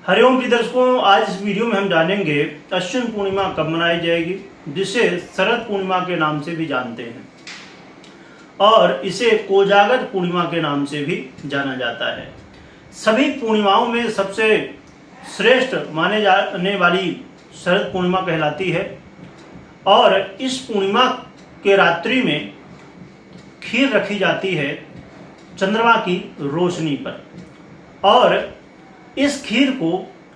हरिओम प्रिय दर्शकों, आज इस वीडियो में हम जानेंगे अश्विन पूर्णिमा कब मनाई जाएगी, जिसे शरद पूर्णिमा के नाम से भी जानते हैं और इसे कोजागर पूर्णिमा के नाम से भी जाना जाता है। सभी पूर्णिमाओं में सबसे श्रेष्ठ माने जाने वाली शरद पूर्णिमा कहलाती है और इस पूर्णिमा के रात्रि में खीर रखी जाती है चंद्रमा की रोशनी पर और इस खीर को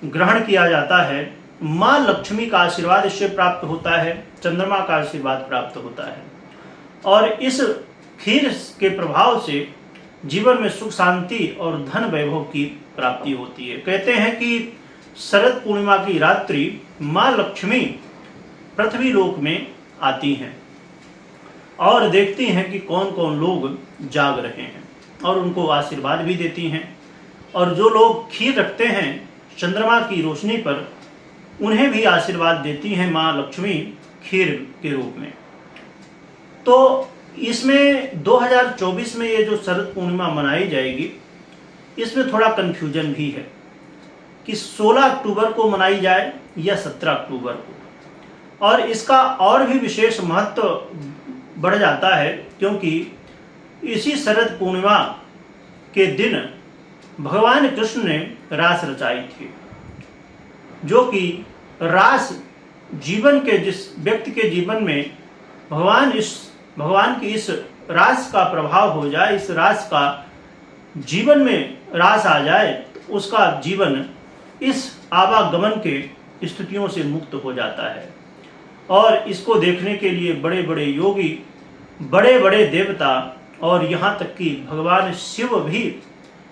ग्रहण किया जाता है। माँ लक्ष्मी का आशीर्वाद इससे प्राप्त होता है, चंद्रमा का आशीर्वाद प्राप्त होता है और इस खीर के प्रभाव से जीवन में सुख शांति और धन वैभव की प्राप्ति होती है। कहते हैं कि शरद पूर्णिमा की रात्रि माँ लक्ष्मी पृथ्वी लोक में आती हैं और देखती हैं कि कौन कौन लोग जाग रहे हैं और उनको आशीर्वाद भी देती हैं। और जो लोग खीर रखते हैं चंद्रमा की रोशनी पर, उन्हें भी आशीर्वाद देती हैं माँ लक्ष्मी खीर के रूप में। तो इसमें 2024 में ये जो शरद पूर्णिमा मनाई जाएगी, इसमें थोड़ा कन्फ्यूजन भी है कि 16 अक्टूबर को मनाई जाए या 17 अक्टूबर को। और इसका और भी विशेष महत्व बढ़ जाता है क्योंकि इसी शरद पूर्णिमा के दिन भगवान कृष्ण ने रास रचाई थी, जो कि रास जीवन के जिस व्यक्ति के जीवन में भगवान की इस रास का प्रभाव हो जाए, इस रास का जीवन में रास आ जाए, तो उसका जीवन इस आवागमन के स्थितियों से मुक्त हो जाता है। और इसको देखने के लिए बड़े बड़े योगी, बड़े बड़े देवता और यहाँ तक कि भगवान शिव भी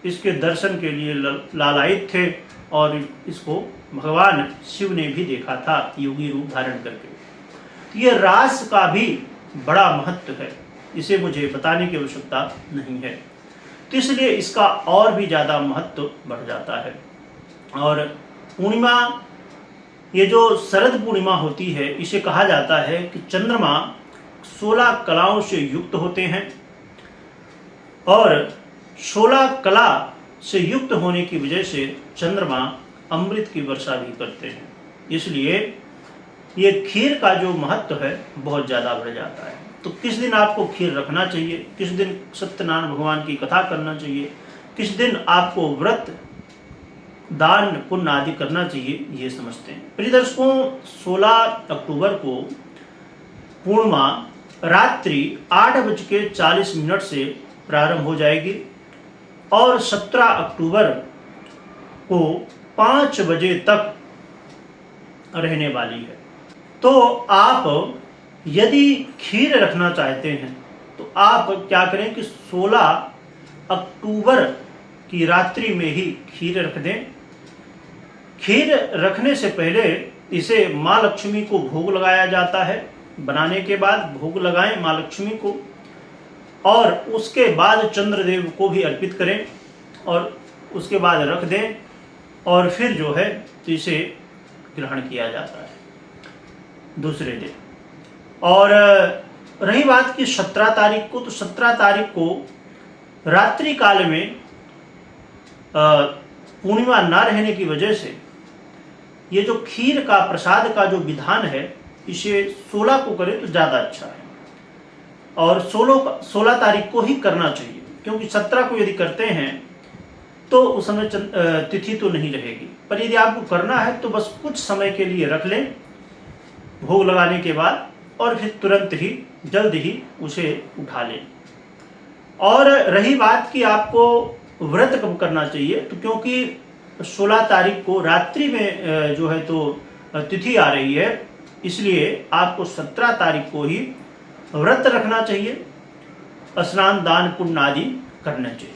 इसके दर्शन के लिए लालायित थे और इसको भगवान शिव ने भी देखा था योगी रूप धारण करके। तो ये रास का भी बड़ा महत्व है, इसे मुझे बताने की आवश्यकता नहीं है, तो इसलिए इसका और भी ज़्यादा महत्व बढ़ जाता है। और पूर्णिमा, ये जो शरद पूर्णिमा होती है, इसे कहा जाता है कि चंद्रमा 16 कलाओं से युक्त होते हैं और 16 कला से युक्त होने की वजह से चंद्रमा अमृत की वर्षा भी करते हैं। इसलिए ये खीर का जो महत्व है बहुत ज़्यादा बढ़ जाता है। तो किस दिन आपको खीर रखना चाहिए, किस दिन सत्यनारायण भगवान की कथा करना चाहिए, किस दिन आपको व्रत दान पुण्य आदि करना चाहिए, ये समझते हैं। प्रिय दर्शकों, 16 अक्टूबर को पूर्णिमा रात्रि 8:40 से प्रारंभ हो जाएगी और 17 अक्टूबर को 5 बजे तक रहने वाली है। तो आप यदि खीर रखना चाहते हैं तो आप क्या करें कि 16 अक्टूबर की रात्रि में ही खीर रख दें। खीर रखने से पहले इसे माँ लक्ष्मी को भोग लगाया जाता है। बनाने के बाद भोग लगाएं माँ लक्ष्मी को और उसके बाद चंद्रदेव को भी अर्पित करें और उसके बाद रख दें और फिर जो है तो इसे ग्रहण किया जाता है दूसरे दिन। और रही बात की 17 तारीख को, तो 17 तारीख को रात्रि काल में पूर्णिमा ना रहने की वजह से ये जो खीर का प्रसाद का जो विधान है, इसे 16 को करें तो ज़्यादा अच्छा है और 16 तारीख को ही करना चाहिए, क्योंकि 17 को यदि करते हैं तो उस समय तिथि तो नहीं रहेगी। पर यदि आपको करना है तो बस कुछ समय के लिए रख लें भोग लगाने के बाद और फिर तुरंत ही जल्द ही उसे उठा लें। और रही बात कि आपको व्रत कब करना चाहिए, तो क्योंकि 16 तारीख को रात्रि में जो है तो तिथि आ रही है, इसलिए आपको 17 तारीख को ही व्रत रखना चाहिए, स्नान दान पुण्य आदि करना चाहिए।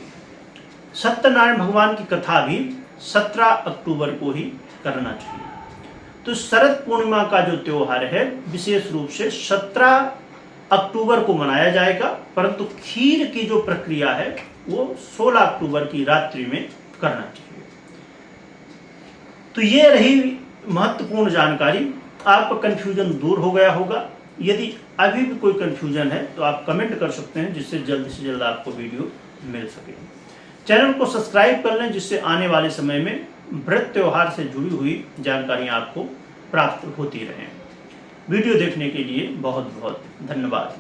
सत्यनारायण भगवान की कथा भी 17 अक्टूबर को ही करना चाहिए। तो शरद पूर्णिमा का जो त्योहार है विशेष रूप से 17 अक्टूबर को मनाया जाएगा, परंतु खीर की जो प्रक्रिया है वो 16 अक्टूबर की रात्रि में करना चाहिए। तो ये रही महत्वपूर्ण जानकारी। आपका कन्फ्यूजन दूर हो गया होगा। यदि अभी भी कोई कन्फ्यूजन है तो आप कमेंट कर सकते हैं, जिससे जल्द से जल्द आपको वीडियो मिल सके। चैनल को सब्सक्राइब कर लें, जिससे आने वाले समय में व्रत त्योहार से जुड़ी हुई जानकारियां आपको प्राप्त होती रहें। वीडियो देखने के लिए बहुत बहुत धन्यवाद।